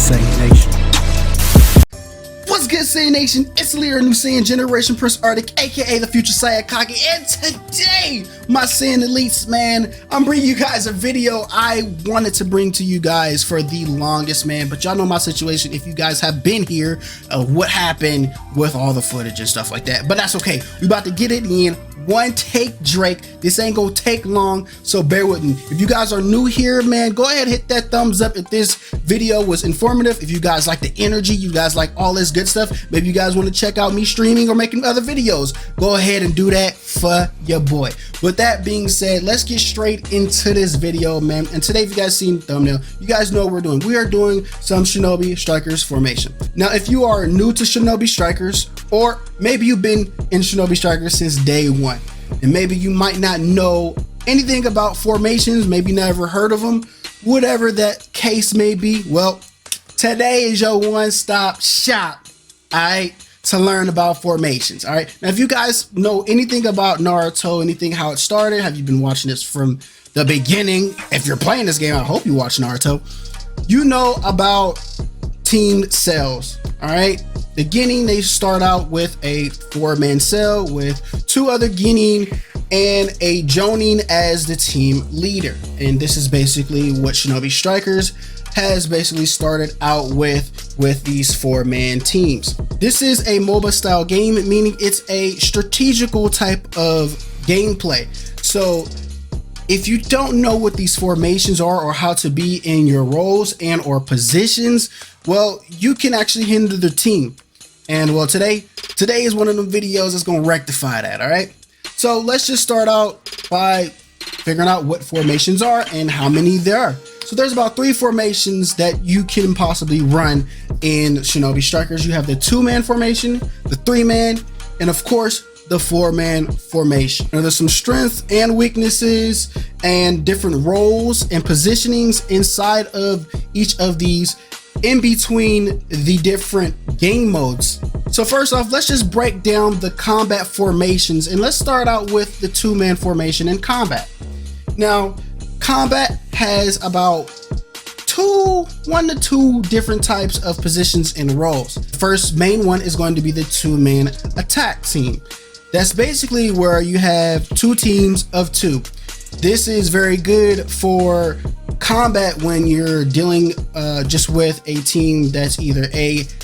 Saiyan Nation. What's good, Saiyan Nation? It's the leader of New Saiyan Generation, Prince Arctic, aka the future Sayakage, and today, my Saiyan Elites, man, I'm bringing you guys a video I wanted to bring to you guys for the longest, man, but y'all know my situation if you guys have been here, what happened with all the footage and stuff like that, but that's okay. We about to get it in one take, Drake. This ain't gonna take long, so bear with me. If you guys are new here, man, go ahead, hit that thumbs up if this video was informative. If you guys like the energy, you guys like all this good stuff, maybe you guys want to check out me streaming or making other videos, go ahead and do that for your boy. With that being said, let's get straight into this video, man. And today, if you guys seen the thumbnail, you guys know what we're doing. We are doing some Shinobi Strikers formation. Now, if you are new to Shinobi Strikers, or maybe you've been in Shinobi Strikers since day one, and maybe you might not know anything about formations, maybe never heard of them, whatever that case may be, well, today is your one-stop shop, all right, to learn about formations. All right, now if you guys know anything about Naruto, anything how it started, have you been watching this from the beginning? If you're playing this game, I hope you watch Naruto. You know about team cells. All right, beginning, they start out with a 4-man cell with 2 other Genin and a Jonin as the team leader, and this is basically what Shinobi Strikers has basically started out with these 4-man teams. This is a MOBA style game, meaning it's a strategical type of gameplay. So if you don't know what these formations are or how to be in your roles and or positions, well, you can actually hinder the team. And well, today is one of them videos that's going to rectify that. All right, so let's just start out by figuring out what formations are and how many there are. So there's about 3 formations that you can possibly run in Shinobi Strikers. You have the 2-man formation, the 3-man, and of course the 4-man formation. Now, there's some strengths and weaknesses and different roles and positionings inside of each of these in between the different game modes. So first off, let's just break down the combat formations, and let's start out with the 2-man formation in combat. Now, combat has about 1 to 2 different types of positions and roles. The first main one is going to be the 2-man attack team. That's basically where you have 2 teams of 2. This is very good for combat when you're dealing just with a team that's either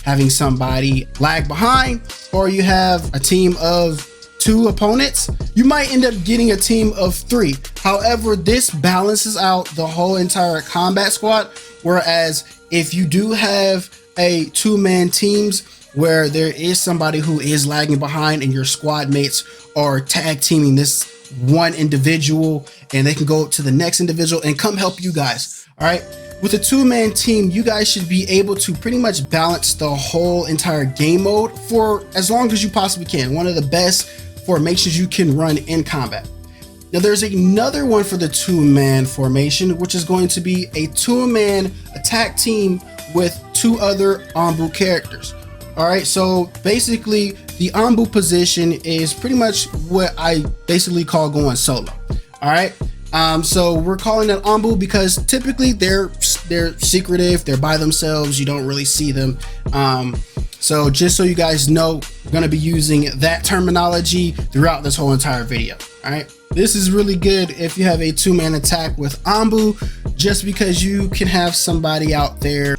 having somebody lag behind, or you have a team of 2 opponents. You might end up getting a team of 3. However, this balances out the whole entire combat squad, whereas if you do have a 2-man teams where there is somebody who is lagging behind and your squad mates are tag teaming this one individual, and they can go to the next individual and come help you guys. All right, with a 2-man team, you guys should be able to pretty much balance the whole entire game mode for as long as you possibly can. One of the best formations you can run in combat. Now, there's another one for the 2-man formation, which is going to be a 2-man attack team with 2 other Anbu characters. All right, so basically the Anbu position is pretty much what I basically call going solo. All right, so we're calling it Anbu because typically they're secretive, they're by themselves, you don't really see them. So just so you guys know, we're going to be using that terminology throughout this whole entire video. All right, this is really good if you have a 2-man attack with Anbu, just because you can have somebody out there,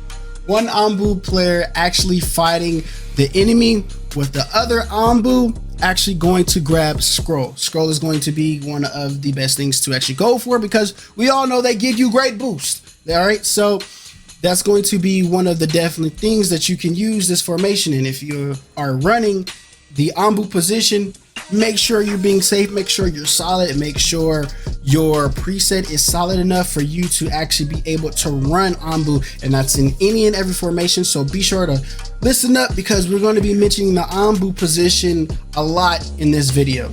one Anbu player actually fighting the enemy, with the other Anbu actually going to grab Scroll. Scroll is going to be one of the best things to actually go for, because we all know they give you great boost. All right, so that's going to be one of the definite things that you can use this formation in. If you are running the Anbu position, make sure you're being safe, make sure you're solid, and make sure your preset is solid enough for you to actually be able to run Anbu, and that's in any and every formation. So be sure to listen up, because we're going to be mentioning the Anbu position a lot in this video.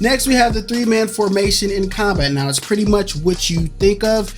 Next, we have the 3-man formation in combat. Now, it's pretty much what you think of.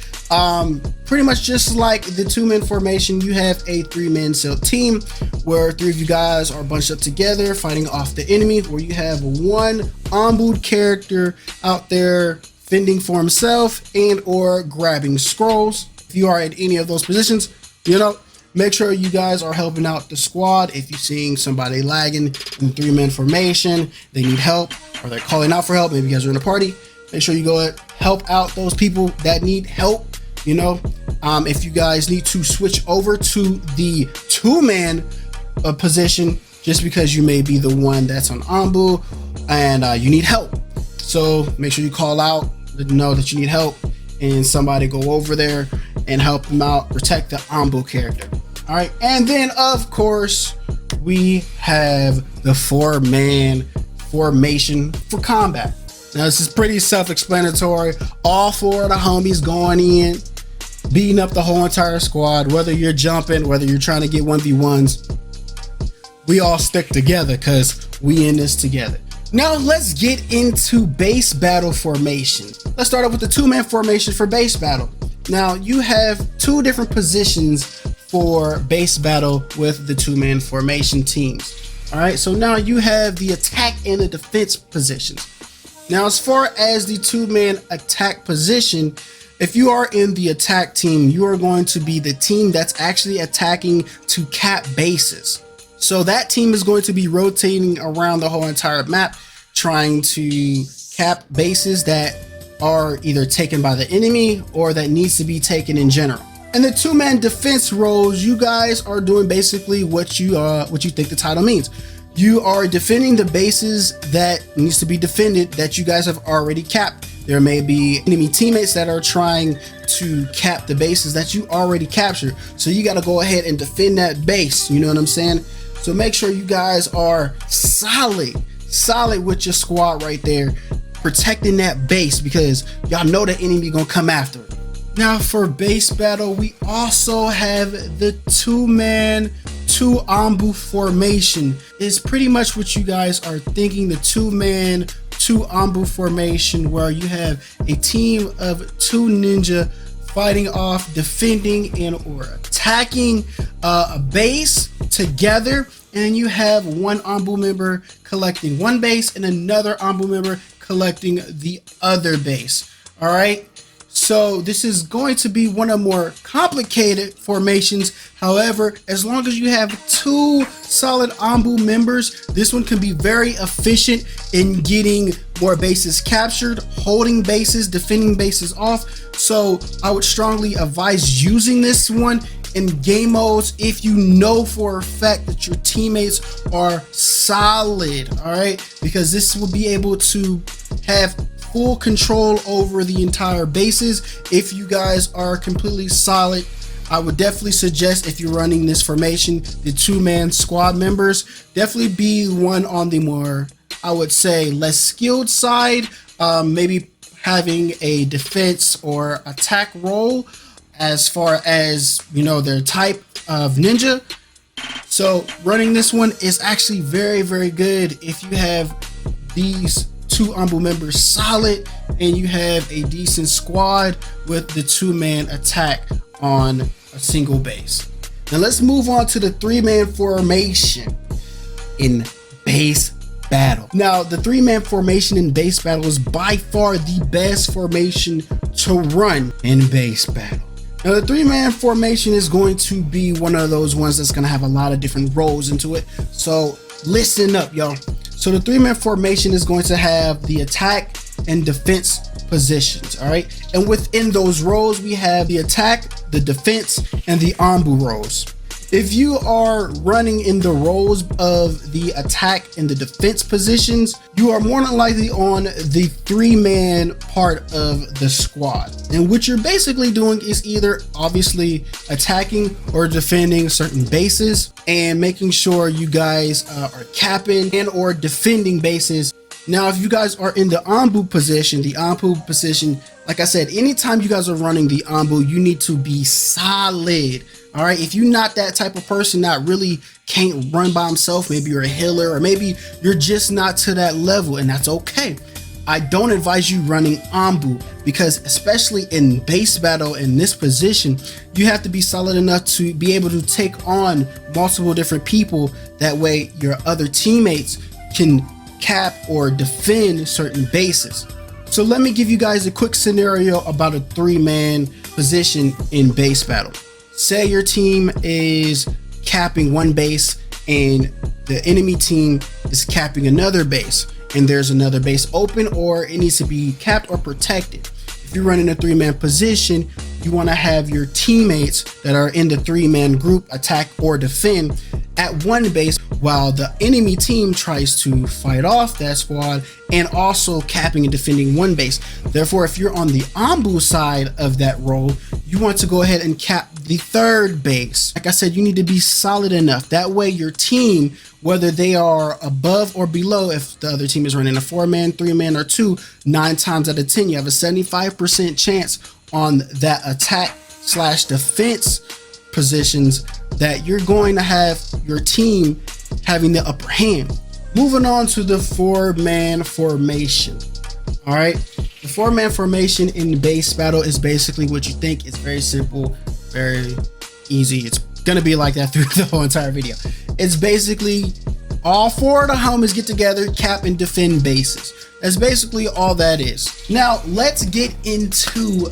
Pretty much just like the 2-man formation, you have a 3-man cell team where 3 of you guys are bunched up together fighting off the enemy, where you have one Anbu character out there fending for himself and or grabbing scrolls. If you are at any of those positions, you know, Make sure you guys are helping out the squad. If you're seeing somebody lagging in 3-man formation, they need help, or they're calling out for help, maybe you guys are in a party, make sure you go help out those people that need help. You know, if you guys need to switch over to the 2-man position, just because you may be the one that's on Ambu and you need help. So make sure you call out, let them know that you need help, and somebody go over there and help them out, protect the Ambu character. All right, and then of course we have the 4-man formation for combat. Now this is pretty self-explanatory. All 4 of the homies going in, beating up the whole entire squad. Whether you're jumping, whether you're trying to get 1v1s, we all stick together because we in this together. Now let's get into base battle formation. Let's start off with the 2-man formation for base battle. Now you have 2 different positions for base battle with the 2-man formation teams. All right, so now you have the attack and the defense positions. Now, as far as the 2-man attack position, if you are in the attack team, you are going to be the team that's actually attacking to cap bases. So that team is going to be rotating around the whole entire map, trying to cap bases that are either taken by the enemy or that needs to be taken in general. And the 2-man defense roles, you guys are doing basically what you think the title means. You are defending the bases that needs to be defended that you guys have already capped. There may be enemy teammates that are trying to cap the bases that you already captured. So you got to go ahead and defend that base. You know what I'm saying? So make sure you guys are solid with your squad right there, protecting that base, because y'all know the enemy gonna come after it. Now for base battle, we also have the 2-man 2 Ambu formation. Is pretty much what you guys are thinking, the 2-man 2 Ambu formation, where you have a team of 2 ninja fighting off, defending, and or attacking a base together, and you have one Ambu member collecting one base and another Ambu member collecting the other base. All right, so this is going to be one of more complicated formations. However, as long as you have 2 solid Ambu members, this one can be very efficient in getting more bases captured, holding bases, defending bases off. So I would strongly advise using this one in game modes if you know for a fact that your teammates are solid. All right, because this will be able to have full control over the entire bases. If you guys are completely solid, I would definitely suggest, if you're running this formation, the 2-man squad members definitely be one on the more, I would say, less skilled side, maybe having a defense or attack role as far as, you know, their type of ninja. So running this one is actually very, very good if you have these 2 Ambu members solid and you have a decent squad with the 2-man attack on a single base. Now let's move on to the 3-man formation in base battle. Now the 3-man formation in base battle is by far the best formation to run in base battle. Now the 3-man formation is going to be one of those ones that's going to have a lot of different roles into it. So listen up, y'all. So the 3-man formation is going to have the attack and defense positions, all right? And within those roles, we have the attack, the defense, and the Ambu roles. If you are running in the roles of the attack and the defense positions, you are more than likely on the 3-man part of the squad. And what you're basically doing is either obviously attacking or defending certain bases and making sure you guys are capping and or defending bases. Now, if you guys are in the Ambu position, like I said, anytime you guys are running the Ambu, you need to be solid. All right, if you're not that type of person that really can't run by himself, maybe you're a healer or maybe you're just not to that level, and that's okay. I don't advise you running Ambu because especially in base battle in this position, you have to be solid enough to be able to take on multiple different people. That way your other teammates can cap or defend certain bases. So let me give you guys a quick scenario about a 3-man position in base battle. say your team is capping one base and the enemy team is capping another base, and there's another base open, or it needs to be capped or protected. If you're running a 3-man position, you want to have your teammates that are in the 3-man group attack or defend at one base, while the enemy team tries to fight off that squad and also capping and defending one base. Therefore, if you're on the Ambu side of that role, you want to go ahead and cap the 3rd base. Like I said, you need to be solid enough. That way your team, whether they are above or below, if the other team is running a 4-man, 3-man, or 2, 9 times out of 10, you have a 75% chance on that attack/defense positions that you're going to have your team having the upper hand. Moving on to the 4-man formation. All right, the 4-man formation in base battle is basically what you think. It's very simple, very easy. It's gonna be like that through the whole entire video. It's basically all 4 of the homies get together, cap and defend bases. That's basically all that is. Now let's get into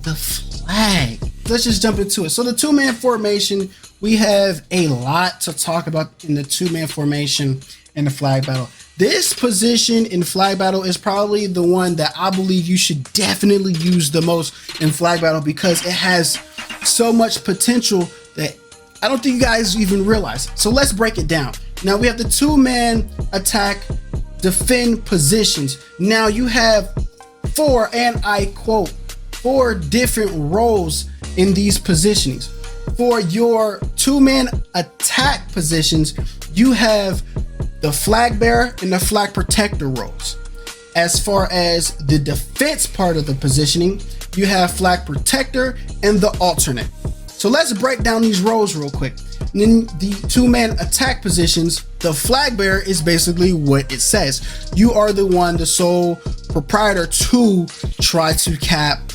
the flag. Let's just jump into it. So the 2-man formation, we have a lot to talk about in the 2-man formation in the flag battle. This position in flag battle is probably the one that I believe you should definitely use the most in flag battle, because it has so much potential that I don't think you guys even realize. So let's break it down. Now we have the 2-man attack defend positions. Now you have 4, and I quote, 4 different roles in these positionings. For your 2-man attack positions, you have the flag bearer and the flag protector roles. As far as the defense part of the positioning, you have flag protector and the alternate. So let's break down these roles real quick. In the 2-man attack positions, the flag bearer is basically what it says. You are the one, the sole proprietor, to try to cap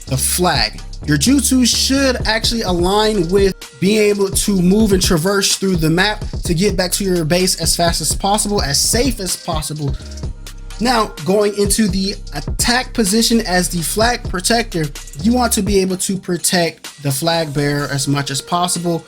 the flag. Your jutsu should actually align with being able to move and traverse through the map to get back to your base as fast as possible, as safe as possible. Now, going into the attack position as the flag protector, you want to be able to protect the flag bearer as much as possible,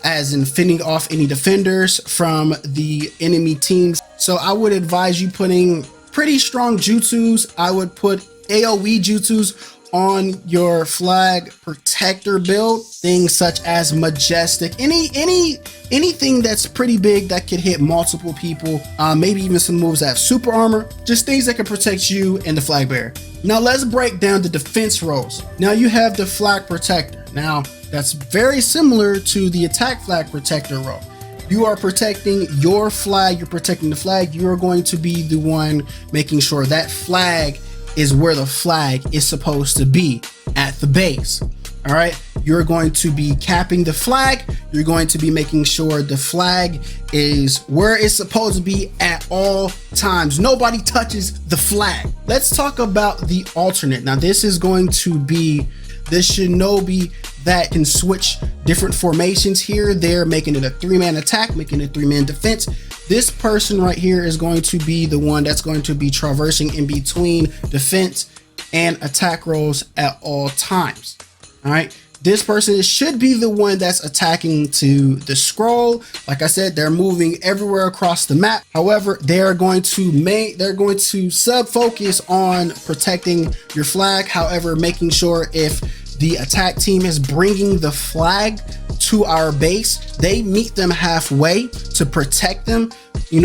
as in fending off any defenders from the enemy teams. So I would advise you putting pretty strong jutsus. I would put AoE jutsus on your flag protector build, things such as majestic, anything that's pretty big that could hit multiple people, maybe even some moves that have super armor, just things that can protect you and the flag bearer. Now let's break down the defense roles. Now you have the flag protector. Now that's very similar to the attack flag protector role. You are protecting your flag, you're protecting the flag, you're going to be the one making sure that flag is where the flag is supposed to be, at the base. All right, you're going to be capping the flag. You're going to be making sure the flag is where it's supposed to be at all times. Nobody touches the flag. Let's talk about the alternate. Now this is going to be the Shinobi that can switch different formations here, there, making it a 3-man attack, making it a 3-man defense. This person right here is going to be the one that's going to be traversing in between defense and attack roles at all times. All right, this person should be the one that's attacking to the scroll. Like I said, they're moving everywhere across the map. However, they're going to sub focus on protecting your flag. However, making sure if the attack team is bringing the flag to our base, they meet them halfway to protect them,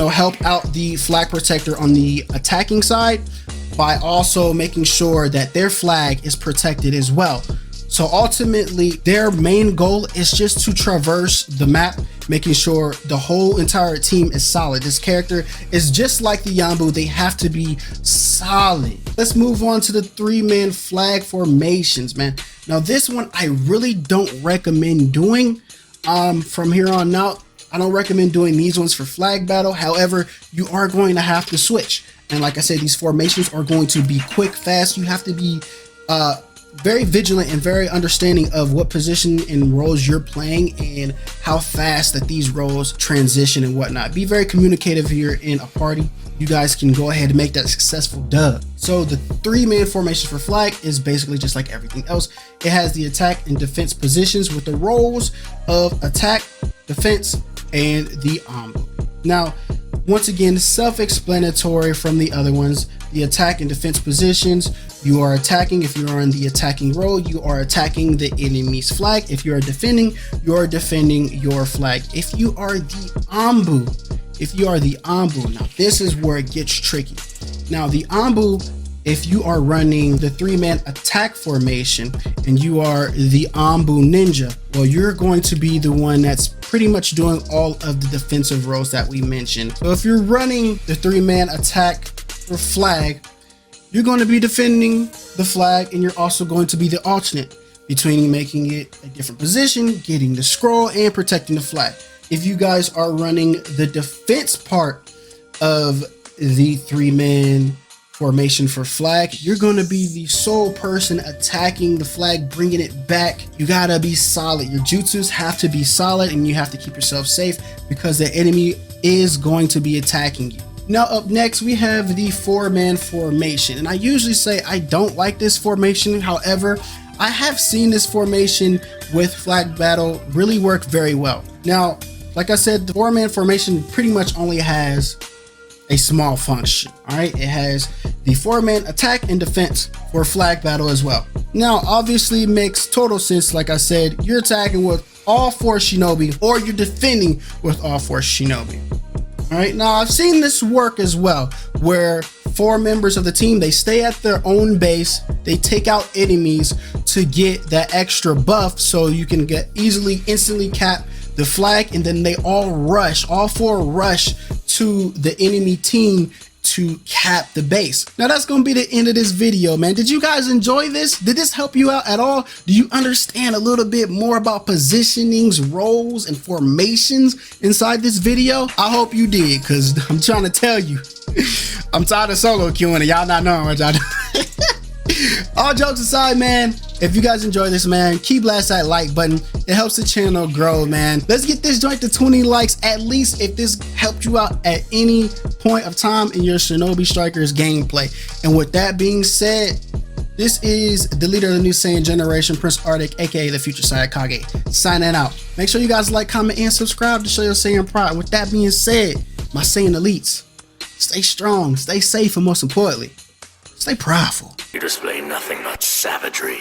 help out the flag protector on the attacking side by also making sure that their flag is protected as well. So ultimately, their main goal is just to traverse the map, making sure the whole entire team is solid. This character is just like the Yambu. They have to be solid. Let's move on to the 3-man flag formations, man. Now this one I really don't recommend doing. From here on out, I don't recommend doing these ones for flag battle. However, you are going to have to switch. And like I said, these formations are going to be quick, fast. You have to be very vigilant and very understanding of what position and roles you're playing and how fast that these roles transition and whatnot. Be very communicative here in a party. You guys can go ahead and make that successful dub. So the 3-man formation for flag is basically just like everything else. It has the attack and defense positions with the roles of attack, defense, and the ombu. Now, once again, self-explanatory from the other ones. The attack and defense positions, you are attacking. If you are in the attacking role, you are attacking the enemy's flag. If you are defending your flag. If you are the ombu, now this is where it gets tricky. Now the ombu, if you are running the 3-man attack formation and you are the ombu ninja, well, you're going to be the one that's pretty much doing all of the defensive roles that we mentioned. So if you're running the 3-man attack for flag, you're going to be defending the flag, and you're also going to be the alternate between making it a different position, getting the scroll, and protecting the flag. If you guys are running the defense part of the 3-man formation for flag, you're going to be the sole person attacking the flag, bringing it back. You gotta be solid. Your jutsus have to be solid, and you have to keep yourself safe because the enemy is going to be attacking you. Now up next, we have the 4-man formation, and I usually say I don't like this formation. However, I have seen this formation with flag battle really work very well. Now, like I said, the 4-man formation pretty much only has a small function. All right, it has the 4-man attack and defense for flag battle as well. Now, obviously, it makes total sense. Like I said, you're attacking with all 4 shinobi, or you're defending with all 4 shinobi. All right, now I've seen this work as well, where 4 members of the team, they stay at their own base, they take out enemies to get that extra buff, so you can get instantly cap the flag, and then they all 4 rush to the enemy team to cap the base. Now that's gonna be the end of this video, man. Did you guys enjoy this? Did this help you out at all? Do you understand a little bit more about positionings, roles, and formations inside this video? I hope you did, because I'm trying to tell you, I'm tired of solo queuing and y'all not knowing what y'all do. All jokes aside, man, if you guys enjoy this, man, keep blast that like button. It helps the channel grow, man. Let's get this joint to 20 likes at least if this helped you out at any point of time in your Shinobi Strikers gameplay. And with that being said, this is the leader of the new Saiyan generation, Prince Arctic, aka the future Sayakage, signing out. Make sure you guys like, comment, and subscribe to show your Saiyan pride. With that being said, my Saiyan elites, stay strong, stay safe, and most importantly, stay prideful. You display nothing but savagery.